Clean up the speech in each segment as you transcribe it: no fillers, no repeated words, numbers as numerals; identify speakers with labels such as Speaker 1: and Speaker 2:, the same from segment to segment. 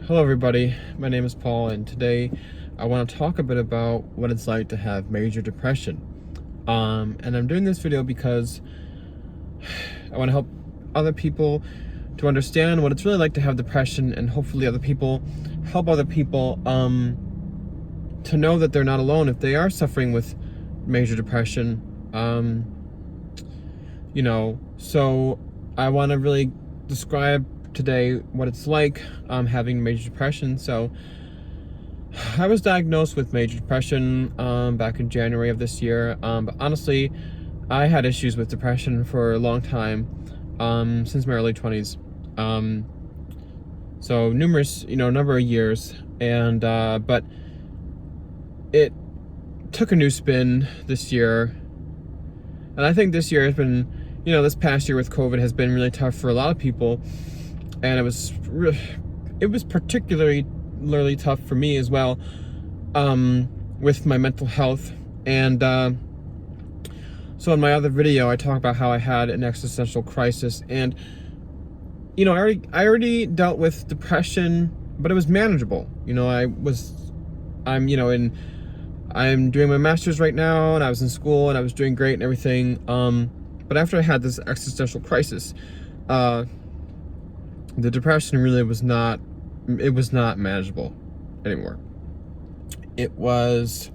Speaker 1: Hello everybody, my name is Paul, and today I want to talk a bit about what it's like to have major depression. And I'm doing this video because I want to help other people to understand what it's really like to have depression, and hopefully help other people to know that they're not alone if they are suffering with major depression. So I want to really describe today what it's like having major depression. So I was diagnosed with major depression back in January of this year, but honestly I had issues with depression for a long time, since my early 20s, so numerous number of years, and but it took a new spin this year. And I think this year has been, this past year with COVID has been really tough for a lot of people, and it was particularly tough for me as well, with my mental health. And so in my other video, I talk about how I had an existential crisis, and I already dealt with depression, but it was manageable. I'm doing my master's right now, and I was in school, and I was doing great and everything. But after I had this existential crisis, the depression really was not manageable anymore. It was,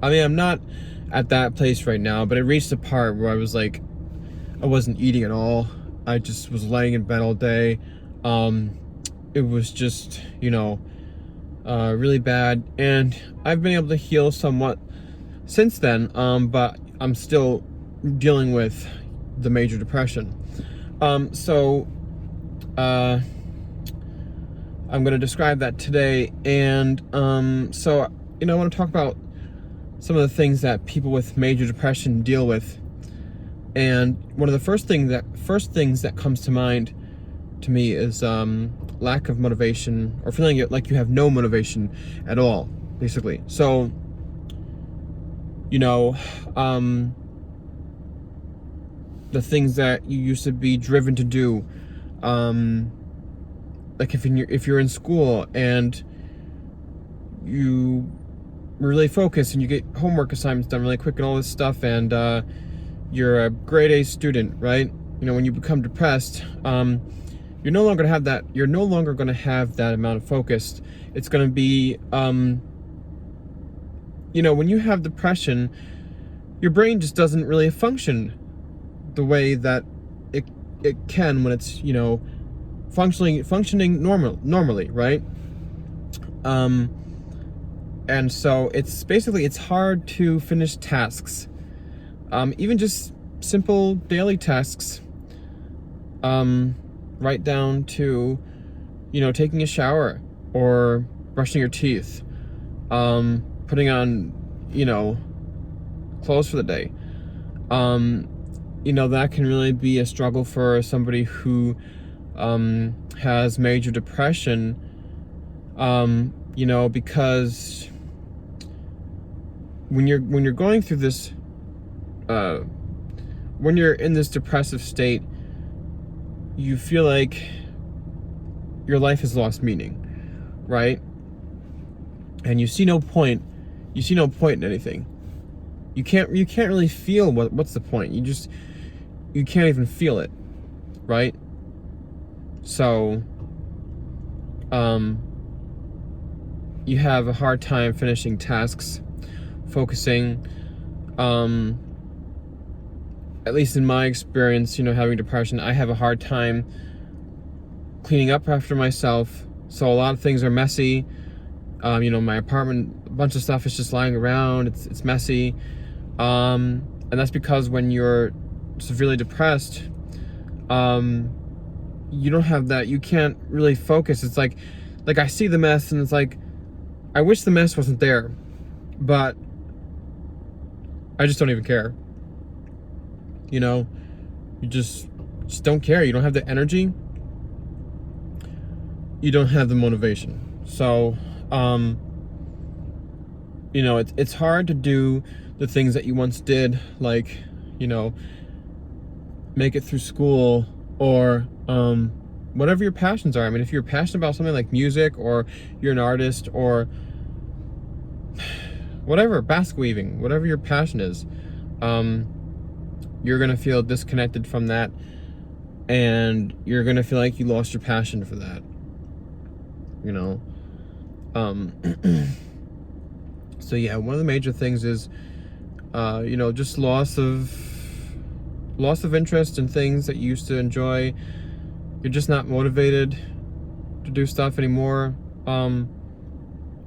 Speaker 1: I'm not at that place right now, but it reached a part where I was like, I wasn't eating at all. I just was laying in bed all day. It was just, really bad, and I've been able to heal somewhat since then, but I'm still dealing with the major depression. So I'm going to describe that today, and so I want to talk about some of the things that people with major depression deal with. And one of the first things that comes to mind to me is lack of motivation, or feeling like you have no motivation at all, basically. So the things that you used to be driven to do, like if you're in school and you really focus and you get homework assignments done really quick and all this stuff, and you're a grade A student, right? When you become depressed, you're no longer going to have that amount of focus. It's going to be, when you have depression, your brain just doesn't really function the way that it can when it's, functioning normally, right? And so it's hard to finish tasks, even just simple daily tasks, right down to, taking a shower or brushing your teeth, putting on, clothes for the day. That can really be a struggle for somebody who has major depression, because when you're going through this, when you're in this depressive state, you feel like your life has lost meaning, right? And you see no point in anything. You can't really feel what's the point. You can't even feel it, right? So you have a hard time finishing tasks, focusing. At least in my experience, having depression, I have a hard time cleaning up after myself. So a lot of things are messy. My apartment, a bunch of stuff is just lying around. It's messy. And that's because when you're severely depressed, you don't have that. You can't really focus. It's like I see the mess, and it's like, I wish the mess wasn't there, but I just don't even care. You just don't care. You don't have the energy. You don't have the motivation. So, it's hard to do the things that you once did, like, make it through school, or whatever your passions are. I mean, if you're passionate about something like music, or you're an artist, or whatever, basket weaving, whatever your passion is, you're gonna feel disconnected from that, and you're gonna feel like you lost your passion for that. You know. So yeah, one of the major things is, just loss of interest in things that you used to enjoy. You're just not motivated to do stuff anymore.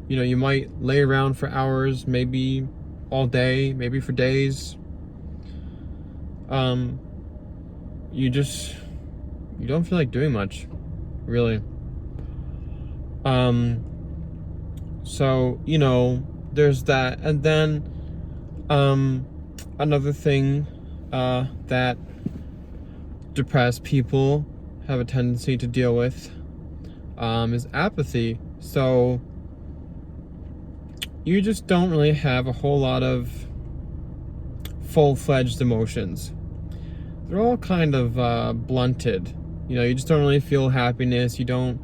Speaker 1: You might lay around for hours, maybe all day, maybe for days. You don't feel like doing much, really. So, there's that. And then, another thing, that depressed people have a tendency to deal with, is apathy. So, you just don't really have a whole lot of full-fledged emotions. They're all kind of, blunted. You just don't really feel happiness. You don't,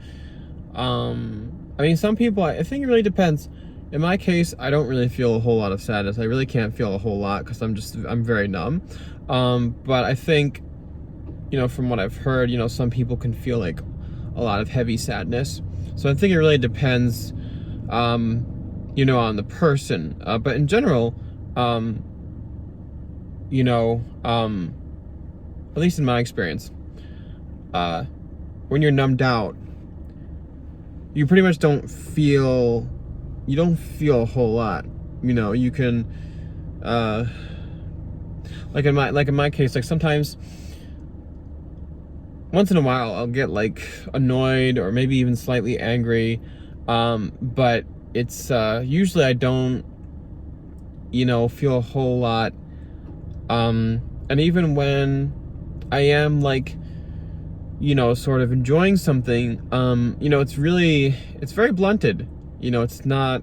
Speaker 1: some people, I think it really depends. In my case, I don't really feel a whole lot of sadness. I really can't feel a whole lot because I'm very numb. But I think, from what I've heard, some people can feel like a lot of heavy sadness. So I think it really depends, on the person. But in general, at least in my experience, when you're numbed out, you pretty much don't feel a whole lot. You can, like in my case, like sometimes, once in a while, I'll get like annoyed or maybe even slightly angry, but it's usually I don't, feel a whole lot, and even when I am like, sort of enjoying something, it's very blunted. It's not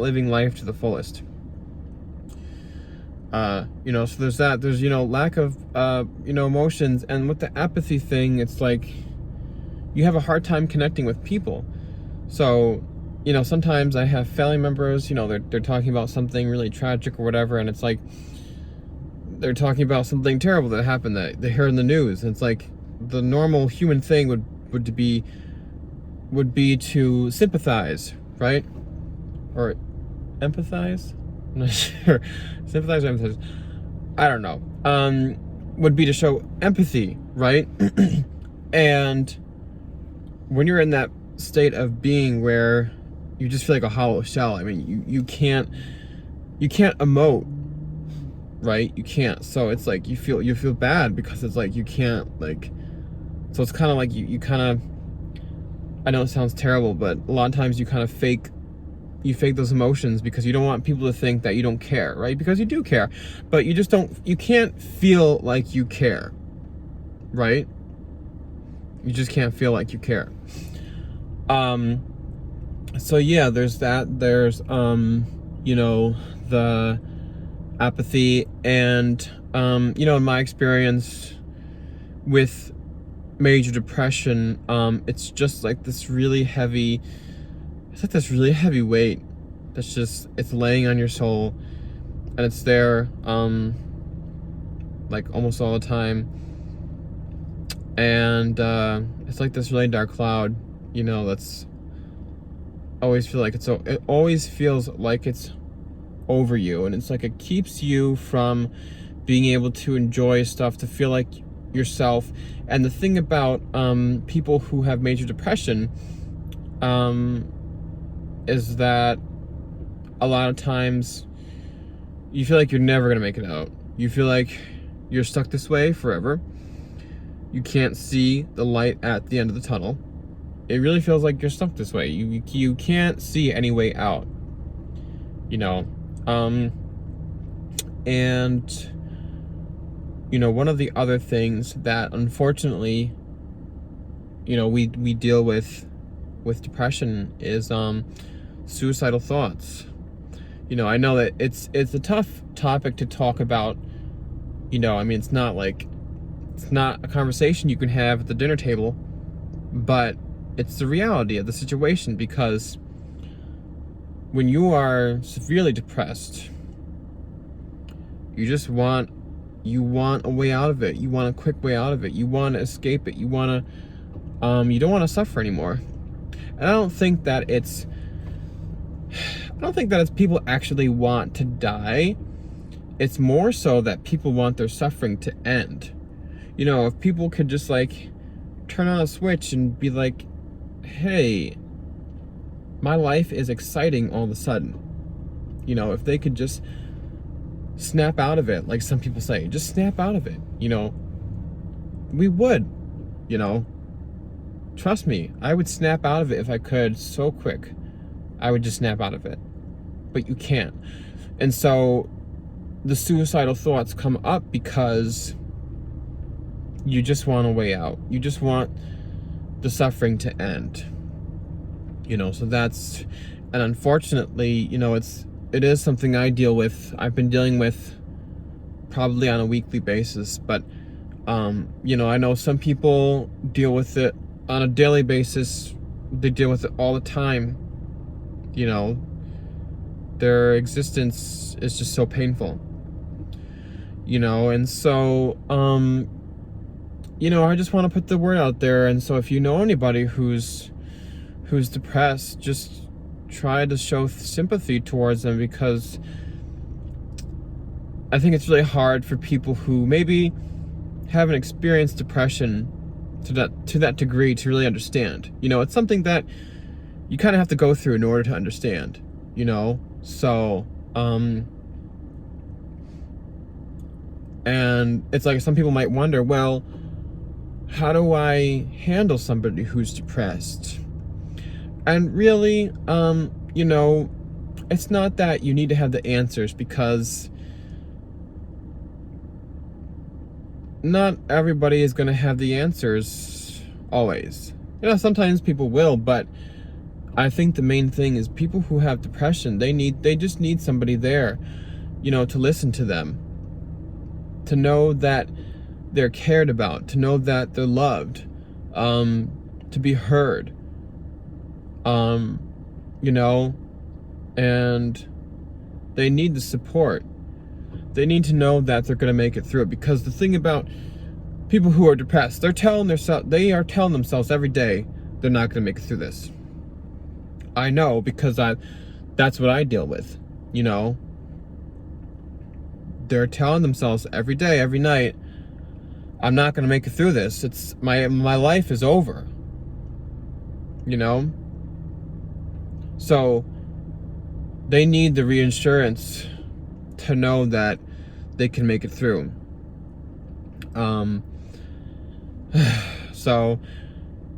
Speaker 1: living life to the fullest. So there's that. There's, lack of, emotions. And with the apathy thing, it's like you have a hard time connecting with people. So, sometimes I have family members, they're talking about something really tragic or whatever, and it's like they're talking about something terrible that happened that they heard in the news. And it's like the normal human thing would be to sympathize, right? Or empathize? I'm not sure. Sympathize or empathize? I don't know. Would be to show empathy, right? And when you're in that state of being where you just feel like a hollow shell, you can't emote, right? You can't. So it's like you feel bad because it's like you can't, like, so it's kind of like you kind of, I know it sounds terrible, but a lot of times you kind of fake those emotions because you don't want people to think that you don't care, right? Because you do care, but you can't feel like you care, right? You just can't feel like you care. So yeah, there's that. There's, the apathy, and, in my experience with major depression, it's just like this really heavy, weight it's laying on your soul, and it's there, like almost all the time. And, it's like this really dark cloud, that's always it always feels like it's over you, and it's like it keeps you from being able to enjoy stuff, to feel like yourself. And the thing about people who have major depression is that a lot of times you feel like you're never gonna make it out. You feel like you're stuck this way forever. You can't see the light at the end of the tunnel. It really feels like you're stuck this way. You can't see any way out. And one of the other things that unfortunately, we deal with depression is suicidal thoughts. I know that it's a tough topic to talk about. It's not like It's not a conversation you can have at the dinner table, but it's the reality of the situation, because when you are severely depressed, you want a way out of it. You want a quick way out of it. You want to escape it. You don't want to suffer anymore. And I don't think that it's people actually want to die. It's more so that people want their suffering to end. If people could just like turn on a switch and be like, hey, my life is exciting all of a sudden. If they could just snap out of it, like some people say, just snap out of it, we would, trust me, I would snap out of it if I could so quick. I would just snap out of it. But you can't. And so the suicidal thoughts come up because you just want a way out. You just want the suffering to end. So that's, and unfortunately, it is something I've been dealing with probably on a weekly basis, but I know some people deal with it on a daily basis. They deal with it all the time. Their existence is just so painful. And so I just want to put the word out there. And so if you know anybody who's depressed, just try to show sympathy towards them, because I think it's really hard for people who maybe haven't experienced depression to that degree to really understand. It's something that you kind of have to go through in order to understand, so and it's like some people might wonder, well, how do I handle somebody who's depressed? And really, it's not that you need to have the answers, because not everybody is going to have the answers always. Sometimes people will, but I think the main thing is people who have depression, they just need somebody there, to listen to them, to know that they're cared about, to know that they're loved, to be heard, and they need the support. They need to know that they're going to make it through it, because the thing about people who are depressed, they are telling themselves every day they're not going to make it through this. I know, because that's what I deal with. They're telling themselves every day, every night, I'm not going to make it through this. It's my life is over. So they need the reassurance to know that they can make it through. So,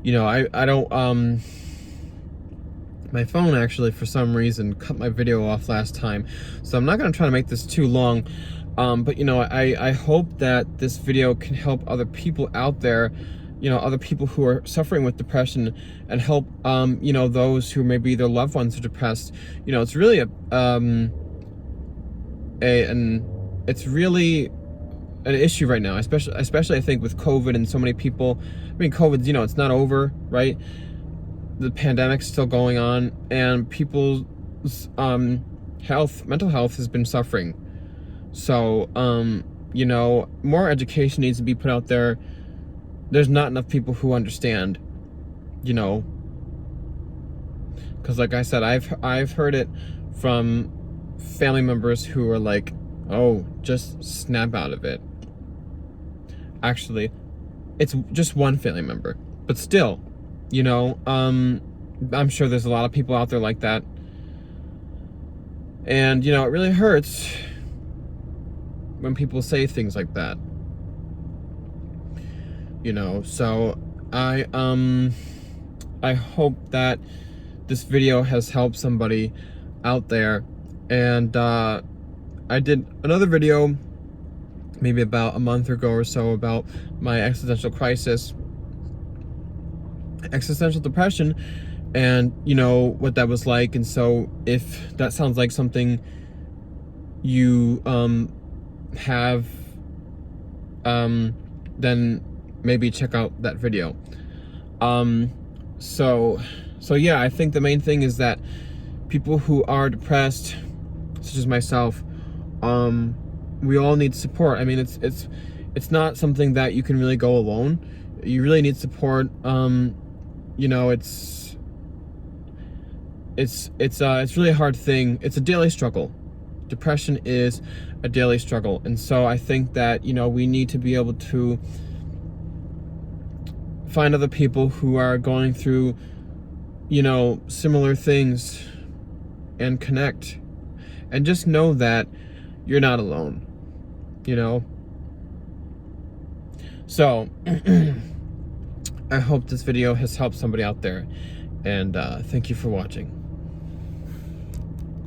Speaker 1: I don't, my phone actually, for some reason, cut my video off last time. So I'm not going to try to make this too long. But, I hope that this video can help other people out there, other people who are suffering with depression, and help, those who maybe their loved ones are depressed. It's really it's really an issue right now, especially I think with COVID and so many people. I mean, COVID's, it's not over, right? The pandemic's still going on, and people's mental health has been suffering. So, more education needs to be put out there. There's not enough people who understand, because like I said, I've heard it from family members who are like, oh, just snap out of it. Actually, it's just one family member, but still, I'm sure there's a lot of people out there like that. And, it really hurts when people say things like that. So I hope that this video has helped somebody out there. And I did another video maybe about a month ago or so about my existential depression, and what that was like. And so if that sounds like something you have then maybe check out that video. So yeah, I think the main thing is that people who are depressed, such as myself, we all need support. I mean, it's not something that you can really go alone. You really need support. You know, it's really a hard thing. It's a daily struggle. Depression is a daily struggle, and so I think that, you know, we need to be able to find other people who are going through, you know, similar things and connect, and just know that you're not alone, you know. So I hope this video has helped somebody out there, and thank you for watching.